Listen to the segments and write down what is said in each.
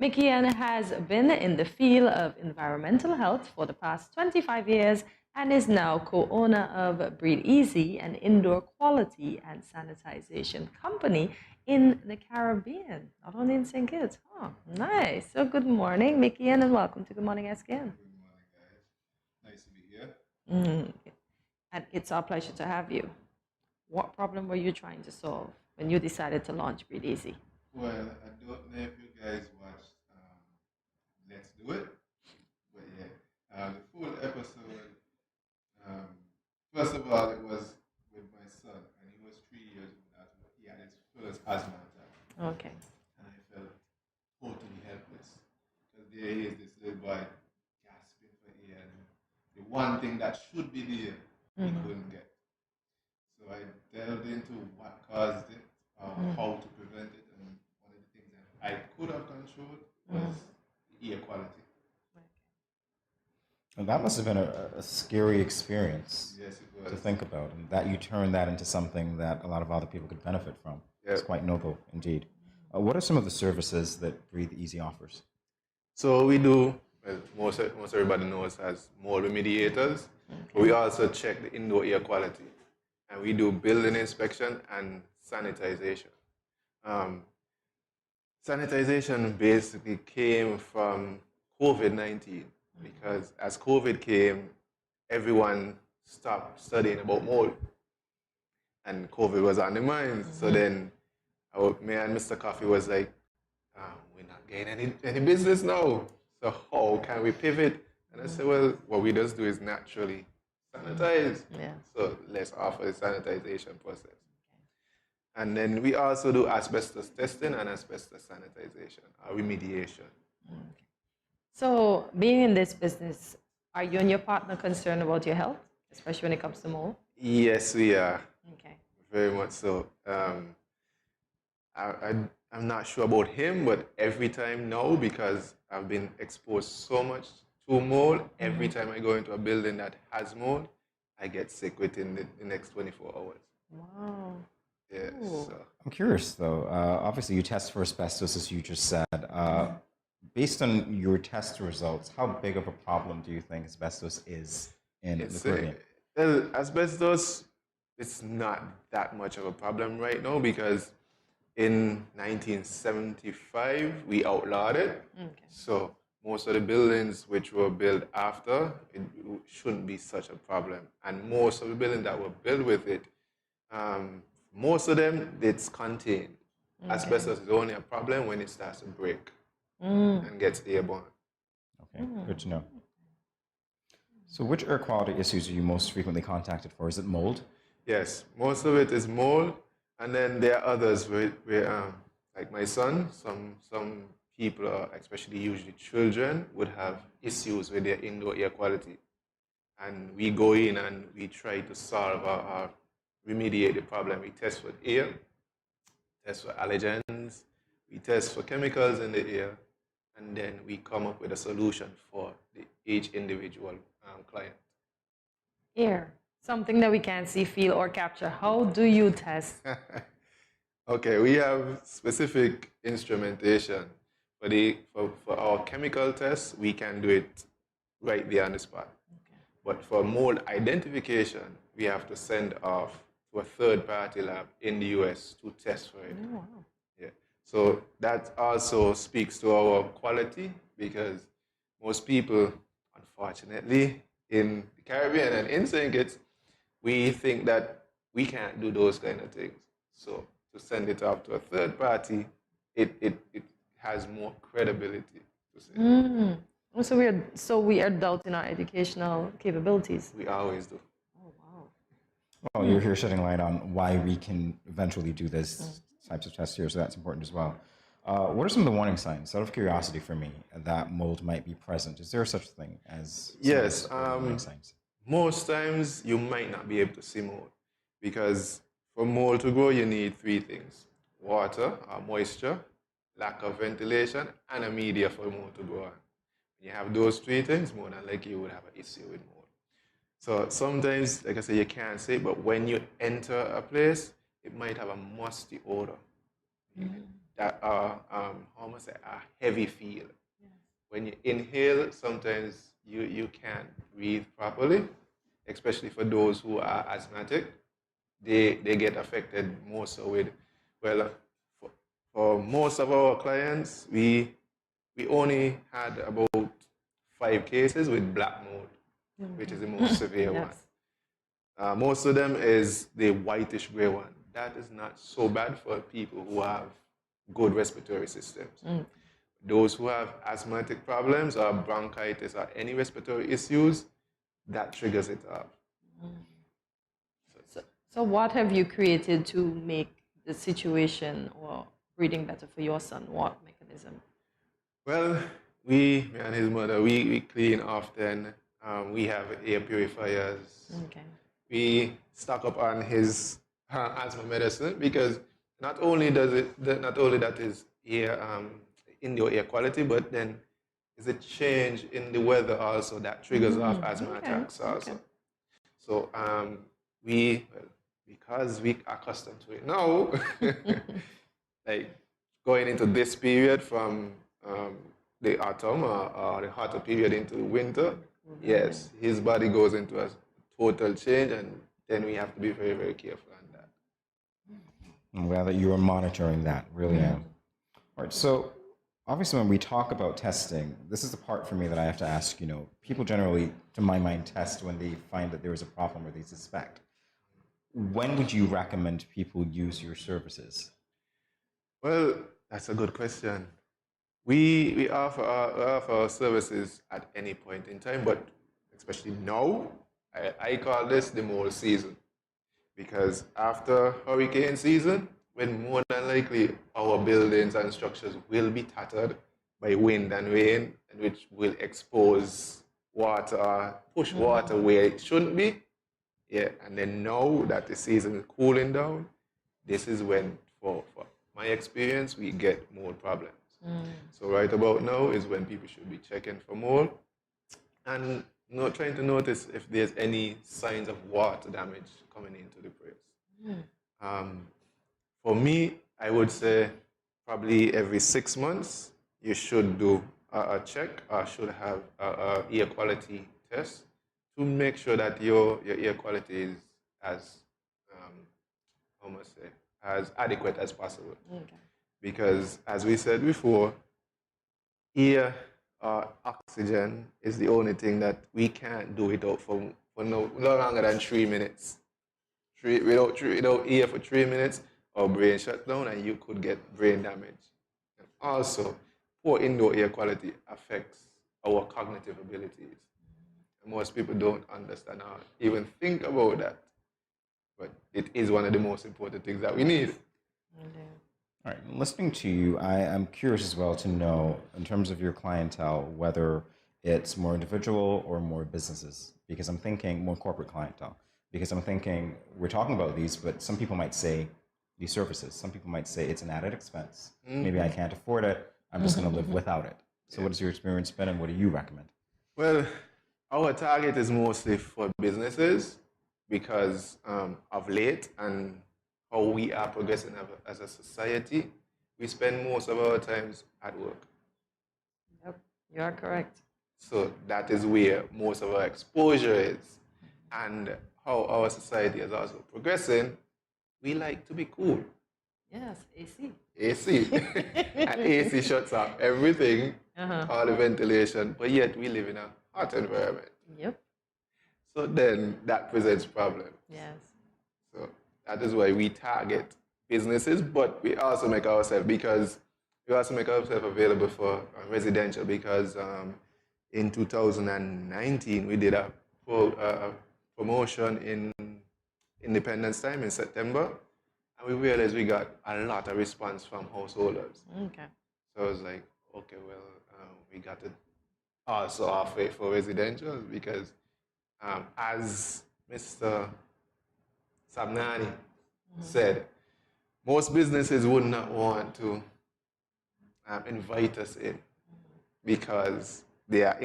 Mickian has been in the field of environmental health for the past 25 years and is now co-owner of Breathe Easy, an indoor quality and sanitization company in the Caribbean, not only in St. Kitts. Oh, nice. So good morning, Mickian, and welcome to Good Morning SKN. Good morning, guys. Nice to be here. Mm, and it's our pleasure to have you. What problem were you trying to solve when you decided to launch Breathe Easy? Well, I don't know if you guys watched Let's Do It, but yeah, the full episode. Um, First of all, it was with my son, and he was 3 years old. He had his first asthma attack, Okay. and I felt totally helpless because there he is, this little boy, gasping for air, and the one thing that should be there, he couldn't get. So I delved into what caused it, how to prevent it, and one of the things that I could have controlled was the air quality. And that must have been a scary experience Yes, it to was. think about, and that you turned that into something that a lot of other people could benefit from. It's Yeah. quite noble indeed. What are some of the services that Breathe Easy offers? So we do, well, most everybody knows as mold remediators, but we also check the indoor air quality, and we do building inspection and sanitization. Um, Sanitization basically came from COVID-19 because as COVID came, everyone stopped studying about mold, and COVID was on the mind. So then, me and Mr. Coffee was like, we're not getting any business now. So how can we pivot? And I said, well, what we just do is naturally sanitize. Yeah. So let's offer the sanitization process. And then we also do asbestos testing and asbestos sanitization, or remediation. So, being in this business, are you and your partner concerned about your health, especially when it comes to mold? Yes, we are. Okay. Very much so. I'm not sure about him, but every time now, because I've been exposed so much to mold, every time I go into a building that has mold, I get sick within the next 24 hours. Wow. Yeah, so. I'm curious though. Obviously, you test for asbestos, as you just said. Based on your test results, how big of a problem do you think asbestos is in the Caribbean? Asbestos, it's not that much of a problem right now because in 1975 we outlawed it. Okay. So most of the buildings which were built after, it shouldn't be such a problem. And most of the buildings that were built with it, most of them, it's contained. Asbestos is only a problem when it starts to break and gets airborne. Okay, good to know. So which air quality issues are you most frequently contacted for? Is it mold? Yes, most of it is mold, and then there are others where like my son, some people, especially usually children, would have issues with their indoor air quality. And we go in and we try to solve or remediate the problem. We test for air, test for allergens, we test for chemicals in the air, and then we come up with a solution for each individual client. Air, something that we can't see, feel, or capture. How do you test? Okay, we have specific instrumentation. For our chemical tests, we can do it right there on the spot. But for mold identification, we have to send off to a third-party lab in the US to test for it. Oh, wow. Yeah. So that also speaks to our quality because most people, unfortunately, in the Caribbean and in St. Kitts, we think that we can't do those kind of things. So to send it off to a third party, it has more credibility to say. So we are doubting our educational capabilities. We always do. Oh, wow. Well, you're here shedding light on why we can eventually do this types of tests here, so that's important as well. What are some of the warning signs, out of curiosity for me, that mold might be present? Is there such a thing as Yes. warning signs? Most times you might not be able to see mold because for mold to grow, you need three things: water or moisture, lack of ventilation, and a media for mold to grow on. When you have those three things, more than likely you would have an issue with mold. So sometimes, like I say, you can't see it, but when you enter a place, it might have a musty odor. that are, how must I say, a heavy feel. When you inhale, sometimes you can't breathe properly, especially for those who are asthmatic. They get affected more so with, well, for most of our clients, we only had about 5 cases with black mold, which is the most severe one. Yes. Most of them is the whitish gray one. That is not so bad for people who have good respiratory systems. Those who have asthmatic problems or bronchitis or any respiratory issues, that triggers it up. So what have you created to make the situation or breathing better for your son? What mechanism? Well, me and his mother, we clean often. We have air purifiers. Okay. We stock up on his asthma medicine because not only that is air indoor air quality, but then is a change in the weather also that triggers off asthma attacks also. So because we are accustomed to it now, like going into this period from the autumn or the hotter period into winter, yes, his body goes into a total change, and then we have to be very, very careful on that. I'm glad that you are monitoring that, really am. All right, so obviously when we talk about testing, this is the part for me that I have to ask, people generally, to my mind, test when they find that there is a problem or they suspect. When would you recommend people use your services? Well, that's a good question. We offer our services at any point in time, but especially now, I call this the mold season. Because after hurricane season, when more than likely our buildings and structures will be tattered by wind and rain, and which will expose water, push water where it shouldn't be. Yeah, and then now that the season is cooling down, this is when, for my experience, we get mold problems. So right about now is when people should be checking for mold and trying to notice if there's any signs of water damage coming into the place. For me, I would say probably every 6 months you should do a check or should have a air quality test to make sure that your air quality is as as adequate as possible. Okay. Because as we said before, air oxygen is the only thing that we can't do without for no longer than 3 minutes. Without air for 3 minutes, our brain shut down and you could get brain damage. And also, poor indoor air quality affects our cognitive abilities. And most people don't understand or even think about that. But it is one of the most important things that we need. All right, listening to you, I am curious as well to know, in terms of your clientele, whether it's more individual or more businesses, because I'm thinking more corporate clientele, because I'm thinking we're talking about these, but some people might say these services, some people might say it's an added expense. Maybe I can't afford it. I'm just going to live without it. So what has your experience been and what do you recommend? Well, our target is mostly for businesses because of late and how we are progressing as a society, we spend most of our times at work. Yep, you are correct. So that is where most of our exposure is. And how our society is also progressing, we like to be cool. Yes, AC. AC. And AC shuts off everything, all the ventilation, but yet we live in a hot environment. Yep. So then that presents problems. Yes. So that is why we target businesses, but we also make ourselves available for residential because in 2019 we did a promotion in Independence Time in September, and we realized we got a lot of response from householders. Okay. So I was like, okay, well, we got to also offer it for residential because as Mr. Sabnani said, most businesses would not want to invite us in because there are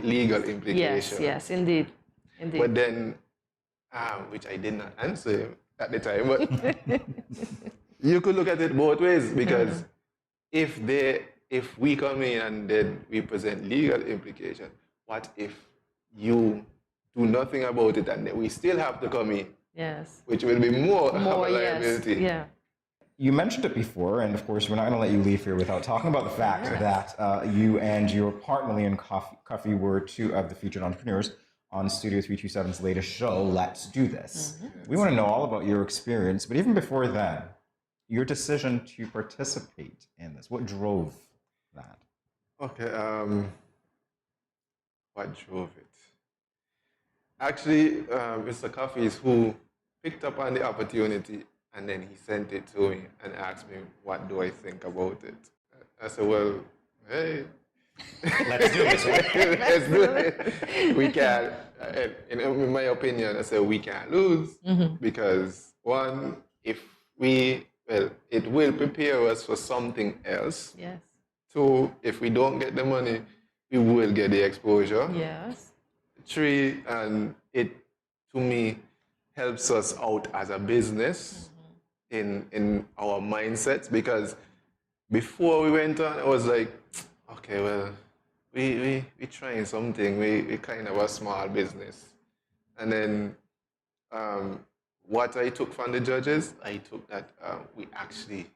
legal implications. Yes, indeed. But then, which I did not answer him at the time, but you could look at it both ways because if we come in and then we present legal implication, what if you do nothing about it and then we still have to come in, Yes. which will be more of More, a yes. liability. Yeah. You mentioned it before, and of course, we're not going to let you leave here without talking about the fact that you and your partner, Mickian Coffee, were two of the featured entrepreneurs on Studio 327's latest show, Let's Do This. We want to know all about your experience, but even before then, your decision to participate in this. What drove that? Okay, what drove it? Actually, Mr. Coffee is who picked up on the opportunity and then he sent it to me and asked me, what do I think about it? I said, well, hey. Let's do this, right? Let's do it. We can't, in my opinion, I said, we can't lose because one, if we, well, it will prepare us for something else. Yes. Two, if we don't get the money, we will get the exposure. Yes. Three, and it, to me, helps us out as a business in our mindsets, because before we went on, I was like, okay, well, we trying something. We kind of a small business. And then what I took from the judges, I took that we actually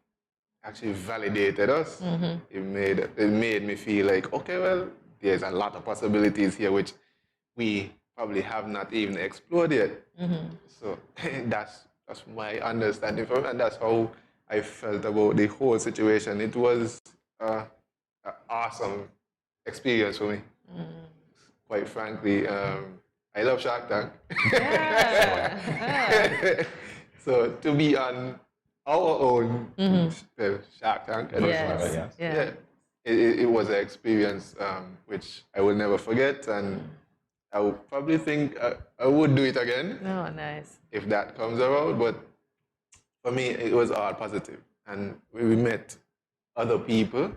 validated us. It made me feel like, okay, well, there's a lot of possibilities here which we probably have not even explored yet. So that's my understanding from it, and that's how I felt about the whole situation. It was an awesome experience for me. Quite frankly, I love Shark Tank. Yeah. So to be on our own Shark Tank, Yes. yeah, it was an experience which I will never forget, and I would probably think I would do it again. Oh, nice. If that comes around. But for me, it was all positive. And we met other people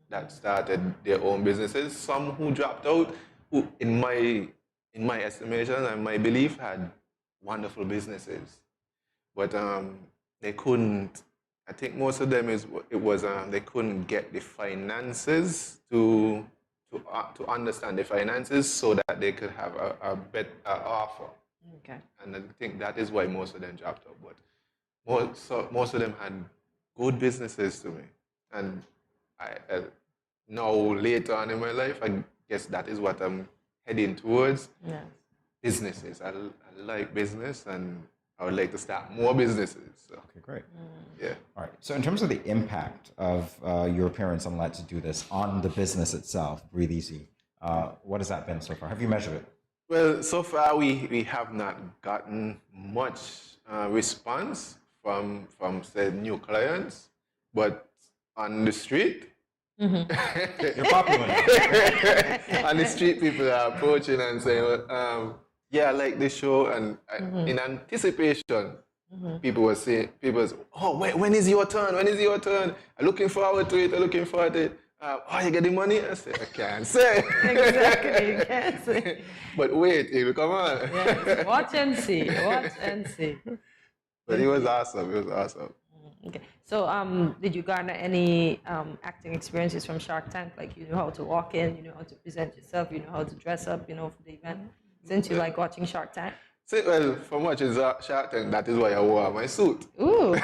that started their own businesses, some who dropped out, who, in my estimation and my belief, had wonderful businesses. But they couldn't, I think most of them they couldn't get the finances to understand the finances so that they could have a better offer. Okay. And I think that is why most of them dropped out. But most of them had good businesses to me. And now, later on in my life, I guess that is what I'm heading towards. Yeah. Businesses. I like business, and I would like to start more businesses. So, Okay, great. yeah. All right. So in terms of the impact of your appearance on Let's Do This on the business itself, Breathe Easy, what has that been so far? Have you measured it? Well, so far we have not gotten much response from say new clients, but on the street, You're popular now. on the street, people are approaching and saying, well, "Yeah, I like this show," and in anticipation, people were saying, "Oh, when is your turn? When is your turn? I'm looking forward to it. I'm looking forward to it." Oh, you getting money? I said, I can't say. Exactly, you can't say. But wait, come on. Yes. Watch and see. Watch and see. But it was awesome. It was awesome. Okay. So, did you garner any acting experiences from Shark Tank? Like, you know how to walk in, you know how to present yourself, you know how to dress up, you know, for the event? Since you like watching Shark Tank? See, well, for much is Shark Tank, that is why I wore my suit. Ooh.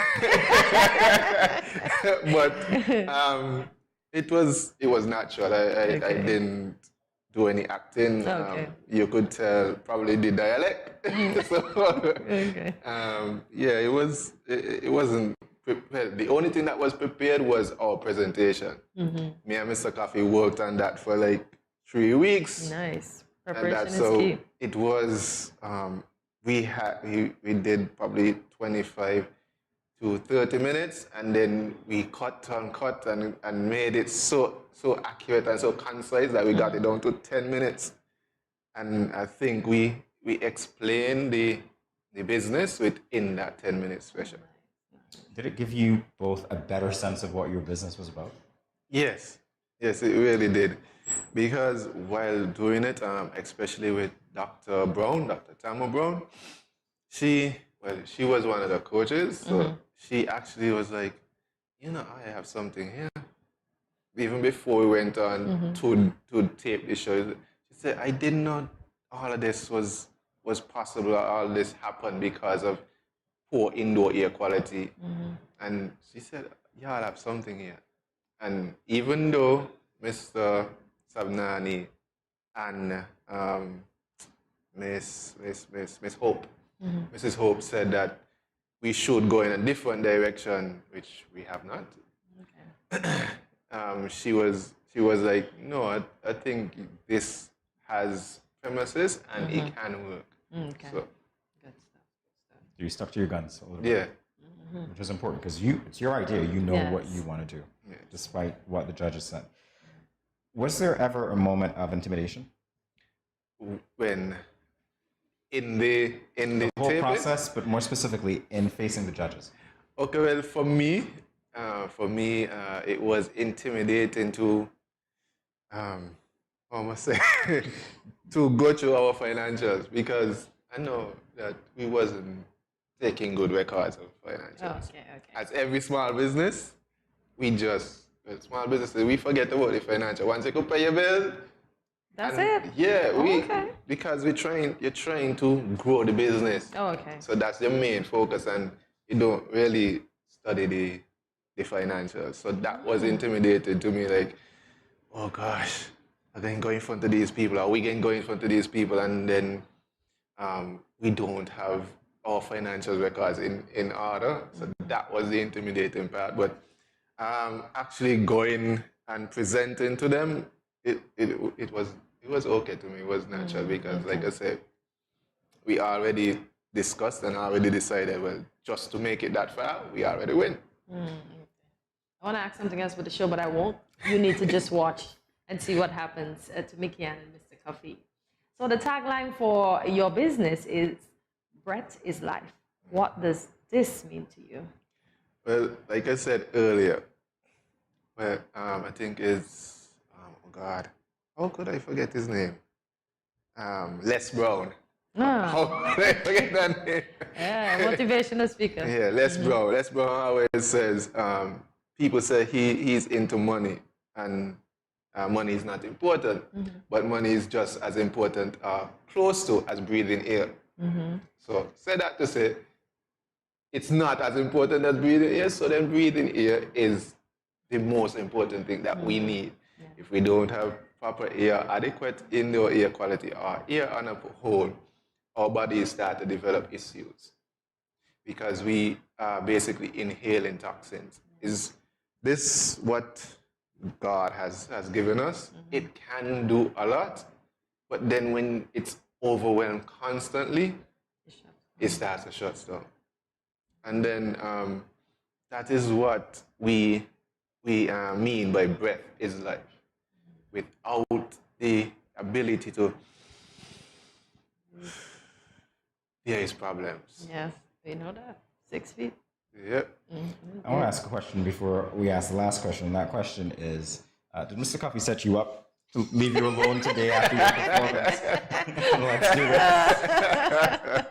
But it was natural. I didn't do any acting. Okay. You could tell probably the dialect. So, Okay. yeah, it wasn't prepared. The only thing that was prepared was our presentation. Me and Mr. Coffee worked on that for like 3 weeks. Nice. And Preparation that's is so key. it was. We did probably 25 to 30 minutes, and then we cut and made it so accurate and so concise that we got it down to 10 minutes. And I think we explained the business within that 10-minute special. Did it give you both a better sense of what your business was about? Yes, it really did. Because while doing it, especially with Dr. Tamara Browne, she was one of the coaches. So she actually was like, I have something here. even before we went on to tape the show, she said, I didn't know all of this was possible, all of this happened because of poor indoor air quality. And she said, y'all have something here. And even though Mr. Sabnani and Miss Hope, Mrs. Hope said that we should go in a different direction, which we have not. She was like, no, I think this has premises and it can work. Okay. So, Good stuff. You stuck to your guns a little bit. yeah. Which is important because it's your idea. You know what Yes. you want to do, Yes. despite what the judges said. Was there ever a moment of intimidation? When in the The whole taping? process, but more specifically in facing the judges. Okay, well, for me, it was intimidating to, how must I say, to go through our financials because I know that we wasn't taking good records of financials. Okay. As every small business, small businesses, we forget about the financial. Once you could pay your bill, That's and it? yeah, Okay. because you're trying to grow the business. Oh, okay. So that's your main focus, and you don't really study the financials. So that was intimidating to me, like, oh gosh, I can go in front of these people, or we can go in front of these people, and then we don't have our financial records in order. So that was the intimidating part. But actually going and presenting to them, it was okay to me. It was natural because, like I said, we already discussed and already decided, well, just to make it that far, we already win. I want to ask something else with the show, but I won't. You need to just watch and see what happens to Mickian and Mr. Coffee. So the tagline for your business is "Breath is life." What does this mean to you? Well, like I said earlier, I think it's, oh God, how could I forget his name? Les Brown. How could I forget that name? Yeah, motivational speaker. Yeah, Les Brown. Les Brown always says, people say he's into money, and money is not important, but money is just as important, close to, as breathing air. So say that to say, it's not as important as breathing air, so then breathing air is the most important thing that we need. If we don't have proper air, adequate indoor air quality, or air on a whole, our bodies start to develop issues because we are basically inhaling toxins. Is this what God has given us? It can do a lot, but then when it's overwhelmed constantly, it starts to shut down. And then that is what we mean by breath is life. Without the ability to, there is problems. Yes, we know that. 6 feet. Yep. I want to ask a question before we ask the last question. And that question is, did Mr. Coffee set you up to leave you alone today after your performance? Let's do this.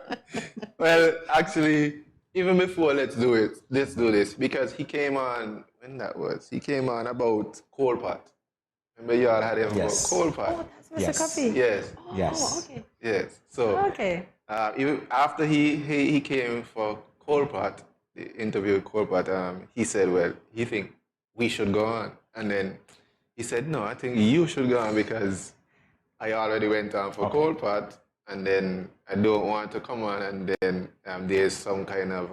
Well, actually, even before let's do this, because he came on, when that was, he came on about coal pot. Remember y'all had him Yes. about coal pot? Oh, that's Mr. Yes. Coffee. Yes. Oh, Yes. okay. Yes. So Okay. even after he came for coal pot, the interview with coal pot, he said, well, he think we should go on. And then he said, no, I think you should go on because I already went on for coal pot, and then I don't want to come on, and then there's some kind of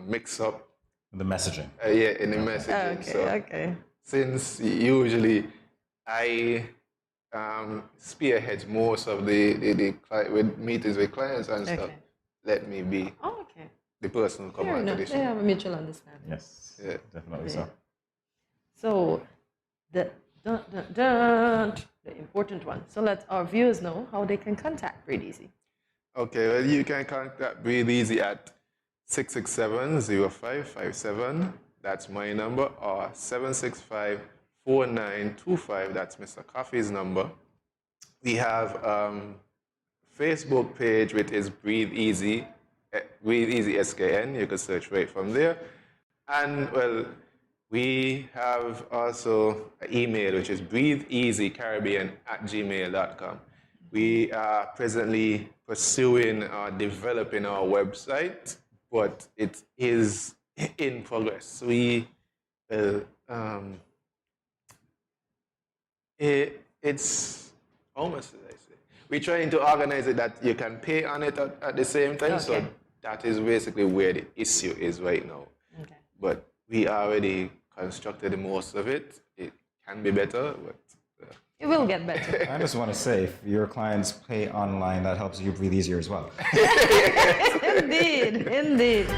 mix up. The messaging. In the messaging. Okay. So Okay. since usually I spearhead most of the with meetings with clients and stuff, Okay. let me be Oh, okay. the person who come Fair on to enough. the They show. have a mutual understanding. Yes. Yeah. Definitely Yeah. so. So, the important one. So let our viewers know how they can contact Breathe Easy. Okay, well, you can contact Breathe Easy at 667-0557. That's my number, or 765-4925. That's Mr. Coffee's number. We have Facebook page, which is Breathe Easy SKN. You can search right from there. And, well, We have also an email, which is breatheeasycaribbean@gmail.com. We are presently pursuing or developing our website, but it is in progress. It's almost, as I say, we're trying to organize it that you can pay on it at the same time. So Okay. that is basically where the issue is right now. Okay. But we already constructed most of it. It can be better, but It will get better. I just want to say, if your clients pay online, that helps you breathe easier as well. Indeed, indeed.